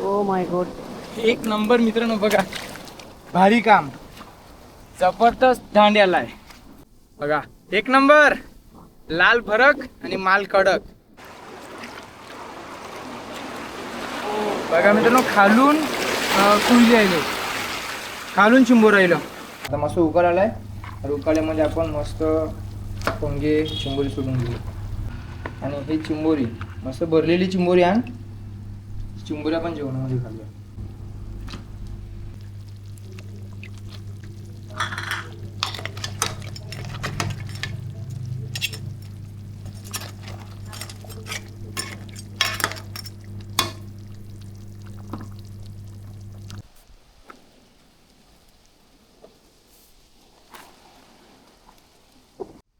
Oh my God. एक number मित्रांनो बघा, भारी काम, जबरदस्त दांड्याला आहे बघा. एक नंबर, लाल भरक आणि माल कडक बघा मित्रांनो. खालून कुंजी राहिलो, खालून चिंबोर राहिलं. आता मस्त उकाळ आलाय. उकाळ्यामध्ये आपण मस्त पोंगे चिंबोरी सोडून घेऊ. आणि हे चिंबोरी मस्त भरलेली चिंबोरी आण. चिंबोरी आपण जेवणामध्ये घालूया.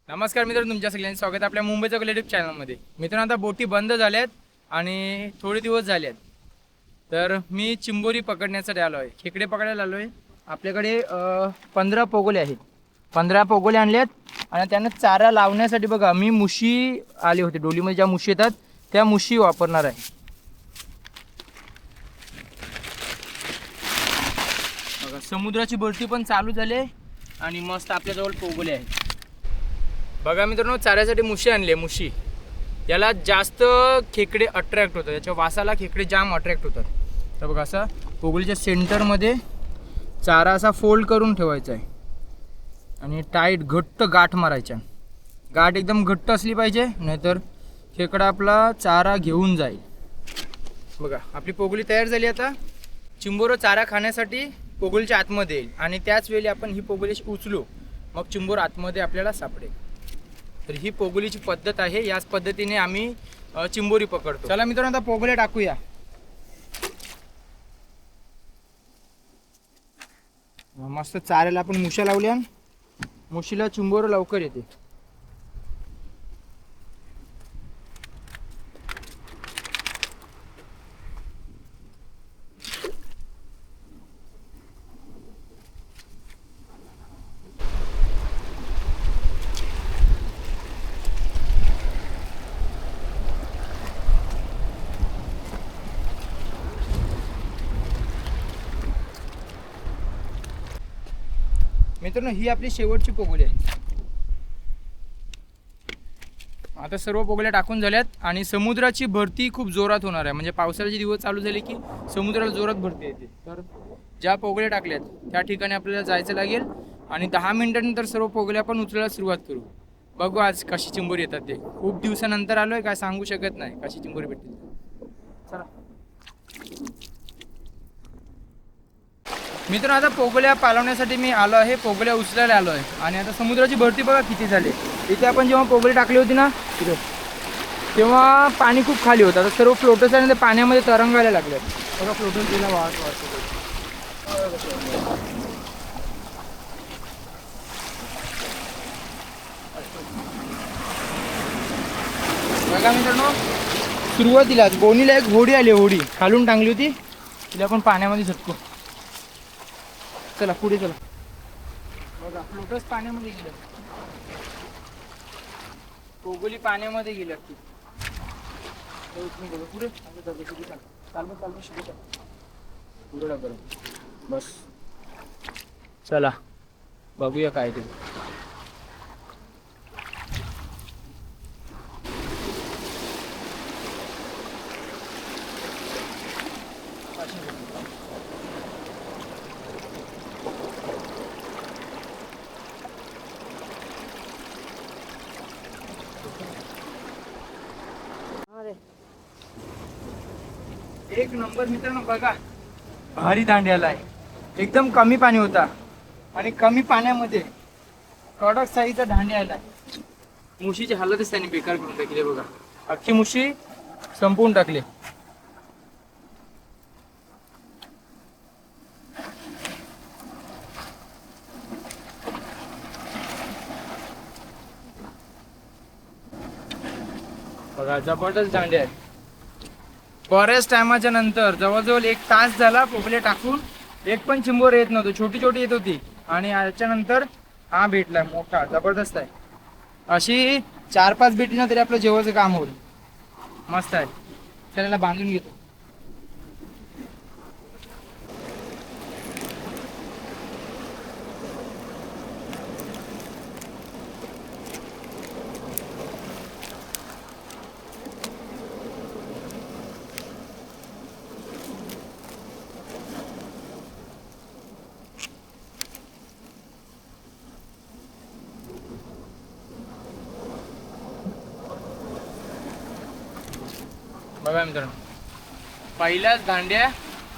नमस्कार मित्रांनो, तुमच्या सगळ्यांचं स्वागत आहे आपल्या मुंबईच्या कलेक्टिव्ह चॅनलमध्ये. मित्रांनो, आता बोटी बंद झाल्यात आणि थोडे दिवस झालेत, तर मी चिंबोरी पकडण्यासाठी आलो आहे, खेकडे पकडायला आलो आहे. आपल्याकडे 15 पोगोले आहेत. 15 पोगोले आणलेत आणि त्यांना चारा लावण्यासाठी बघा मी मुशी आले होते. डोलीमध्ये ज्या मुशी येतात त्या मुशी वापरणार आहे. बघा समुद्राची भरती पण चालू झाली आणि मस्त आपल्याजवळ पोगोले आहेत. बघा मित्रांनो, चाऱ्यासाठी मुशी आणली. मुशी याला जास्त खेकडे अट्रॅक्ट होतात, याच्या वासाला खेकडे जाम अट्रॅक्ट होतात. तर बघा असा पोगोलीच्या सेंटरमध्ये चारा असा फोल्ड करून ठेवायचा आहे आणि टाईट घट्ट गाठ मारायच्या. गाठ एकदम घट्ट असली पाहिजे, नाहीतर खेकडा आपला चारा घेऊन जाईल. बघा आपली पोगोली तयार झाली. आता चिंबोरं चारा खाण्यासाठी पोगोलीच्या आतमध्ये येईल आणि त्याच वेळी आपण ही पोगोली उचलू, मग चिंबोर आतमध्ये आपल्याला सापडेल. तर ही पोगोलीची पद्धत आहे. याच पद्धतीने आम्ही चिंबोरी पकडतो. चला मित्रांनो, आता पोगोल्या टाकूया. मस्त चाऱ्याला आपण मुश्या लावल्या, मुशीला चिंबोर लवकर येते. मित्रांनो, ही आपली शेवटची पोगोली आहे. आता सर्व पोगोल्या टाकून झाल्यात आणि समुद्राची भरती खूप जोरात होणार आहे. म्हणजे पावसाळ्याचे दिवस चालू झाले की समुद्राला जोरात भरती येते. तर ज्या पोगोल्या टाकल्यात त्या ठिकाणी आपल्याला जायचं लागेल आणि 10 मिनिटांनंतर सर्व पोगोल्या आपण उचलायला सुरुवात करू. बघू आज कशी चिंबोरी येतात ते. खूप दिवसानंतर आलो आहे, काय सांगू शकत नाही कशी चिंबोरी भेटतील. चला मित्रांनो, आता पोगोल्या पालवण्यासाठी मी आलो आहे, पोगोल्या उचलायला आलो आहे. आणि आता समुद्राची भरती बघा किती झाली. इथे आपण जेव्हा पोगोली टाकली होती ना तिथे, तेव्हा पाणी खूप खाली होतं. आता सर्व फ्लोटर्स आहे ते पाण्यामध्ये तरंगायला लागले. बघा फ्लोटर्स तिला वाहत बघा मित्रांनो, सुरुवातीला गोणीला एक होडी आली. होडी खालून टांगली होती, तिला आपण पाण्यामध्ये झटकू. चला पुढे चला. बघा फ्लोटर्स पाण्यामध्ये गेलं, पोगोली पाण्यामध्ये गेलं. पुढे बस. चला बघूया काय ते. एक नंबर मित्रांनो, बघा भारी दांड्याला आहे. एकदम कमी पाणी होता आणि कमी पाण्यामध्ये कडक साईजचा दांड्या आला. मुशीची हालतच त्याने बेकार करून टाकली. बघा अख्खी मुशी संपवून टाकली. बघा जबरदस्त दांडे आहेत. बऱ्याच टायमाच्या नंतर जवळजवळ 1 तास झाला पोगले टाकून, एक पण चिंबोर येत नव्हतं. छोटी छोटी येत होती आणि याच्यानंतर हा भेटला मोठा, जबरदस्त आहे. अशी 4-5 भेटीनं तरी आपलं जेवायचं काम होईल. मस्त आहे. त्याला बांधून घेतो. बघा मित्रांनो, पहिल्याच दांड्या,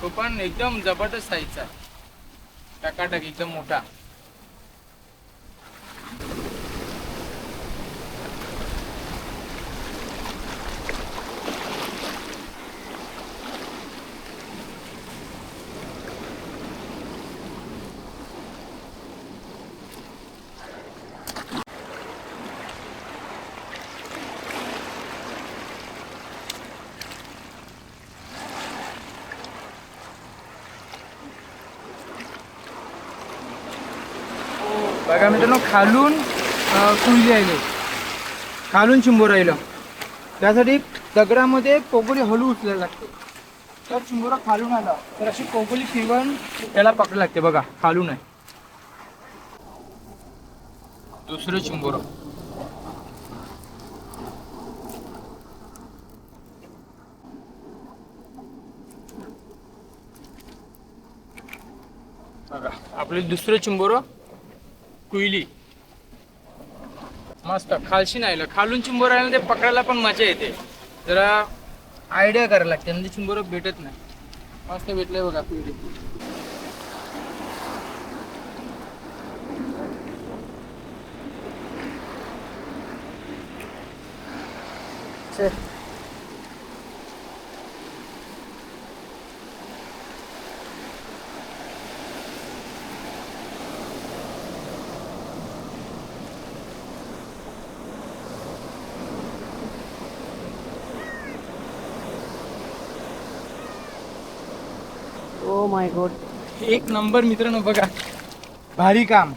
तो पण एकदम जबरदस्त साईजचा, टकाटक एकदम मोठा. बघा मित्रांनो, खालून कुंजी राहिले, खालून चिंबोर राहिलं. त्यासाठी दगडामध्ये पोगोली हलू उचलायला लागते. तर चिंबोरा खालून आला तर अशी पोगोली फिरवून त्याला पकडायला लागते. बघा खालून आहे दुसरं चिंबोर. बघा आपले दुसरं चिंबोर कुईली. मस्त खालशी नाही, खालून चिंबोर राहिलं ते पकडायला पण मजा येते. जरा आयडिया करायला लागते, म्हणजे चिंबोर भेटत नाही. मस्त भेटलंय बघा कुईली. ओ माय गॉड, एक नंबर मित्रांनो, बघा भारी काम,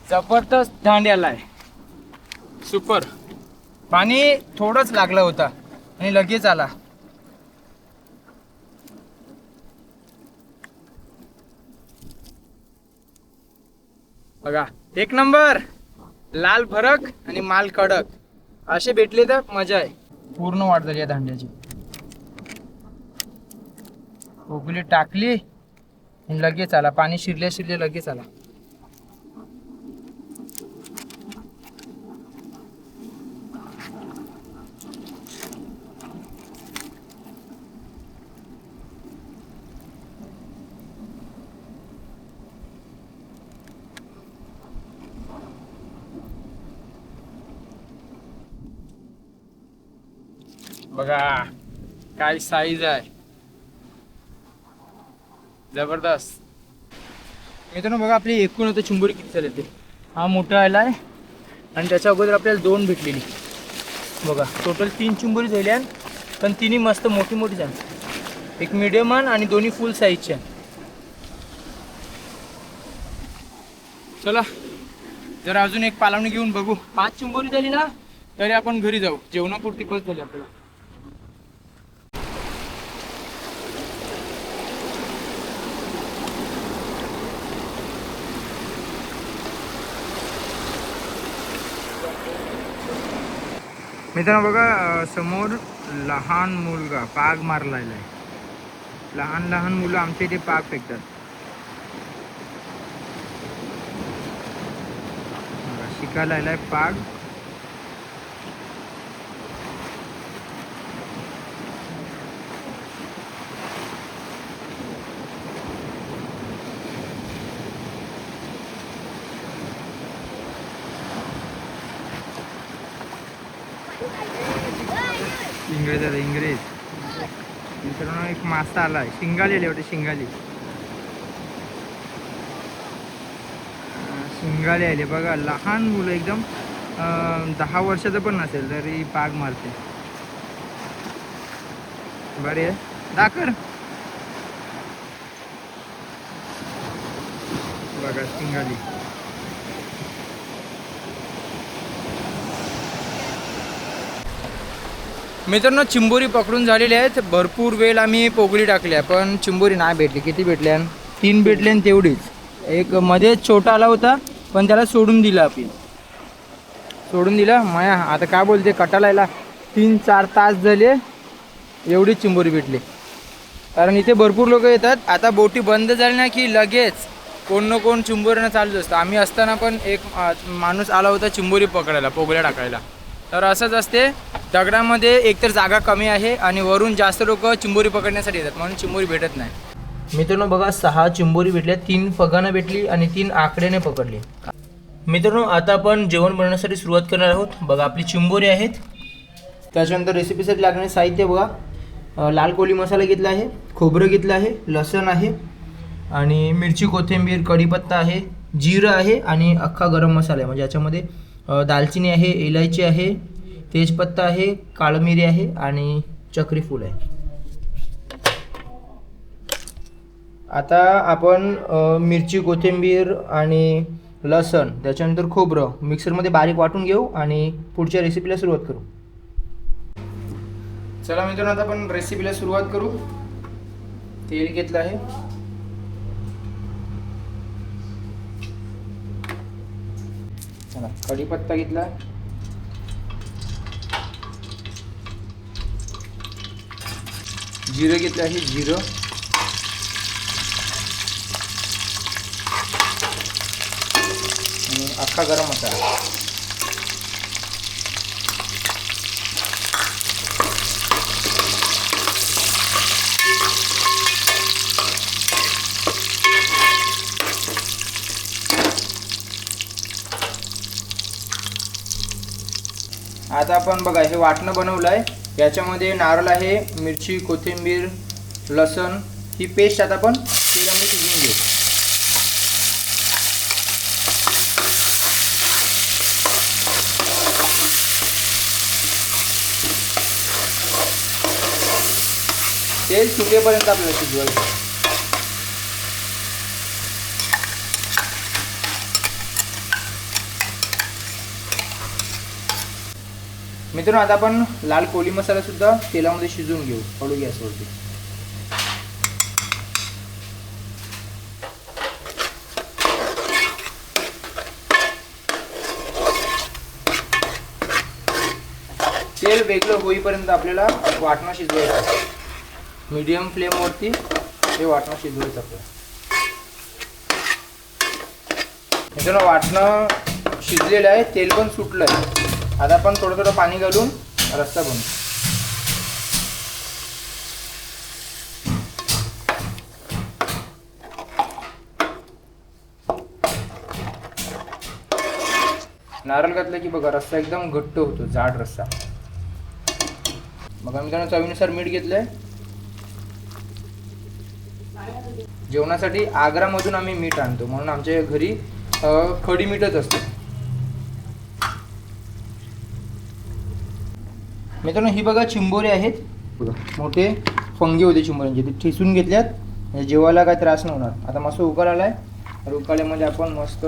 जबरदस्त दांड्याला आहे. सुपर. पाणी थोडंच लागलं होतं आणि लगेच आला. बघा एक नंबर, लाल फरक आणि माल कडक असे भेटले तर मजा आहे. पूर्ण वाढ झाली या दांड्याची. पोगली टाकली आणि लगेच आला. पाणी शिरले लगेच आला. बघा काय साईज आहे, जबरदस्त मित्रांनो. बघा आपली एकूण आता चिंबोरी किती झाले ते. हा मोठा आला आहे आणि त्याच्या अगोदर आपल्याला 2 भेटलेली. बघा टोटल 3 चिंबोरी झाल्या, पण तिन्ही मस्त मोठी मोठी झाली. एक मिडियम आणि दोन्ही फुल साईजच्या. चला जरा अजून एक पालावणी घेऊन बघू. 5 चिंबोरी झाली ना तरी आपण घरी जाऊ. जेवणापुरती बस झाली आपल्याला. मित्रांनो बघा समोर लहान मुलगा पाग मारलेला आहे. लहान लहान मुलं आमच्या इथे पाग फेकतात. शिकायला आलाय पाग. इंग्रज आला, इंग्रज. मित्रांनो एक मासा आलाय. शिंगाली आले होते, शिंगाली शिंगाले आले. बघा लहान मुलं एकदम 10 वर्षाचं पण नसेल तरी पाग मारते. बरे दाखर. बघा शिंगाली. मित्रांनो चिंबोरी पकडून झालेली आहेत. भरपूर वेळ आम्ही पोगली टाकल्या पण चिंबोरी नाही भेटली. किती भेटल्या? 3 भेटल्या आणि तेवढीच. एक मध्ये छोटा आला होता पण त्याला सोडून दिला. आपण सोडून दिला. माया आता काय बोलते, कटाला 3-4 तास झाले एवढीच चिंबोरी भेटली. कारण इथे भरपूर लोक येतात. आता बोटी बंद झाली ना की लगेच कोण ना कोण चिंबोरीनं चालूच असतं. आम्ही असताना पण एक माणूस आला होता चिंबोरी पकडायला, पोगल्या टाकायला. तर असंच असते, दगडामध्ये एकतर जागा कमी आहे आणि वरून जास्त लोक चिंबोरी पकडण्यासाठी येतात, म्हणून चिंबोरी भेटत नाही. मित्रांनो बघा, 6 चिंबोरी भेटल्या, 3 पगानं भेटली आणि 3 आकड्याने पकडली. मित्रांनो आता आपण जेवण बनवण्यासाठी सुरुवात करणार आहोत. बघा आपली चिंबोरी आहेत. त्याच्यानंतर रेसिपीसाठी लागणारे साहित्य बघा, लाल कोळी मसाला घेतला आहे, खोबरं घेतलं आहे, लसण आहे आणि मिरची, कोथिंबीर, कढीपत्ता आहे, जिरं आहे आणि अख्खा गरम मसाला आहे. म्हणजे याच्यामध्ये दालचिनी आहे, इलायची आहे, तेजपत्ता आहे, काळी मिरी आहे आणि चक्री फूल आहे. आता आपण मिरची, कोथिंबीर आणि लसण त्याच्यानंतर खोबरं मिक्सरमध्ये बारीक वाटून घेऊ आणि पुढच्या रेसिपीला सुरुवात करू. चला मित्रांनो आता आपण रेसिपीला सुरुवात करू. तेल घेतलं आहे, चला कढीपत्ता घेतला, जिरं घेतलं आहे, जिरं, आणि अख्खा गरम मसाला. आता आपण बघा हे वाटणं बनवलं आहे, याच्यामध्ये नारळ आहे, मिरची, कोथिंबीर, लसण, ही पेस्ट आता आपण तेलामध्ये शिजवून घेऊ. तेल सुटेपर्यंत आपल्याला शिजवायचं. मित्रांनो आता आपण लाल कोळी मसाला सुद्धा तेलामध्ये शिजवून घेऊ हळू गॅसवरती. तेल वेगळं होईपर्यंत आपल्याला वाटणं शिजवायचं. मीडियम फ्लेमवरती हे वाटणं शिजवायचं आपल्याला. मित्रांनो वाटणं शिजलेलं आहे, तेल पण सुटलं आहे. आता आपण थोडं थोडं पाणी घालून रस्सा बनवू. नारळ घातलं की बघा रस्सा एकदम घट्ट होतो, जाड रस्सा. बघा मित्रांनो चवीनुसार मीठ घेतलंय. जेवणासाठी आग्रामधून आम्ही मीठ आणतो, म्हणून आमच्या घरी खडी मीठच असते. मित्रांनो ही बघा चिंबोरी आहेत, बघा मोठे फंगे होते चिंबोऱ्यांचे, ते ठेचून घेतल्यात, म्हणजे जेवायला काय त्रास नाही होणार. आता मस्त उकाल आलाय, तर उकाल्यामध्ये आपण मस्त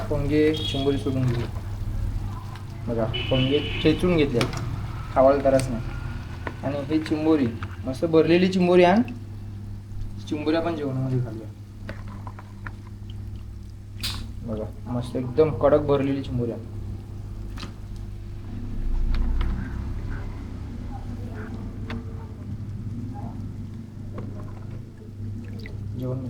फंगे चिंबोरी सोडून घेऊ. बघा फंगे ठेचून घेतल्यात, खावायला त्रास नाही. आणि ही चिंबोरी मस्त भरलेली चिंबोरी आण, चिंबोरी आपण जेवणामध्ये घालूया. बघा मस्त एकदम कडक भरलेली चिंबोरी आण. जेवण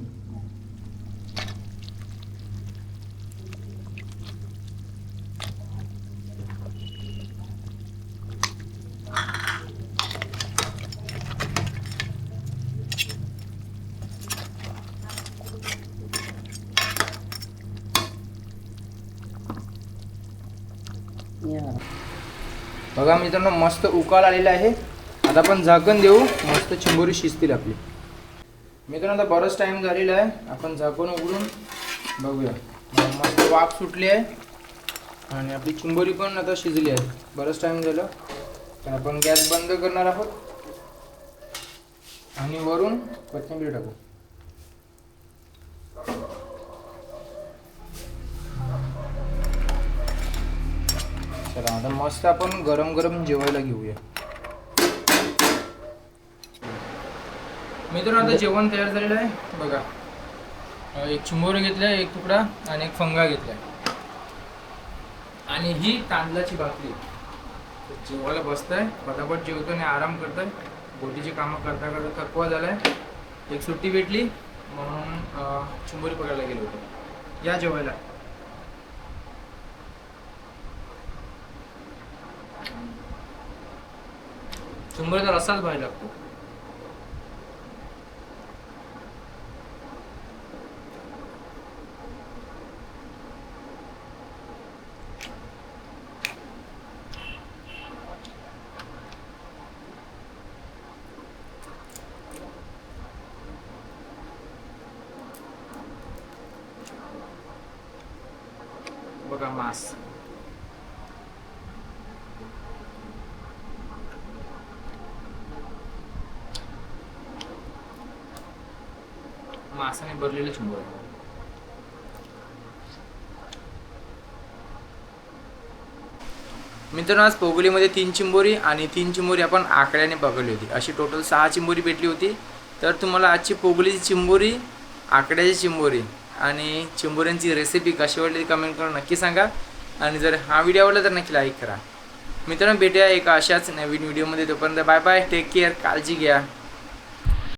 बघा मित्रांनो मस्त उकाल आलेला आहे. आता आपण झाकण देऊ, मस्त चिंबोरी शिजतील आपली. मित्रांनो आता बराच टाइम झालेला आहे, आपण झाकण उघडून बघूया. मस्त वाफ सुटली आहे आणि आपली चिंबोरी पण आता शिजली आहे. बराच टाइम झालं, तर आपण गॅस बंद करणार आहोत आणि वरून कोथिंबीर टाकू. चला आता मस्त आपण गरम गरम जेवायला घेऊया. मित्रांनो आता जेवण तयार झालेलं आहे. बघा एक चिंबोरी घेतलाय, एक तुकडा आणि एक फंगा घेतलाय आणि ही तांदळाची भाकरी. जेवायला बसताय, पटापट जेवतो आणि आराम करताय. बोटीची कामं करता करता थकवा झालाय, एक सुट्टी भेटली म्हणून चिंबोरी पकडायला गेलो होतो. या जेवायला. चिंबोरीचा रस्साच भारी लागतो. बघा मांस. मांसाने भरलेलं चिंबोरी. मित्रांनो आज पोगोलीमध्ये 3 चिंबोरी आणि 3 चिंबोरी आपण आकड्याने पकडली होती. अशी टोटल 6 चिंबोरी भेटली होती. तर तुम्हाला आजची पोगोलीची चिंबोरी, आकड्याची चिंबोरी आणि चिंबोऱ्यांची रेसिपी कशी वाटली कमेंट करून नक्की सांगा. आणि जर हा व्हिडिओ आवडला तर नक्की लाईक करा. मित्रांनो भेटूया एका अशाच नवीन व्हिडिओमध्ये. तोपर्यंत बाय बाय, टेक केअर, काळजी घ्या.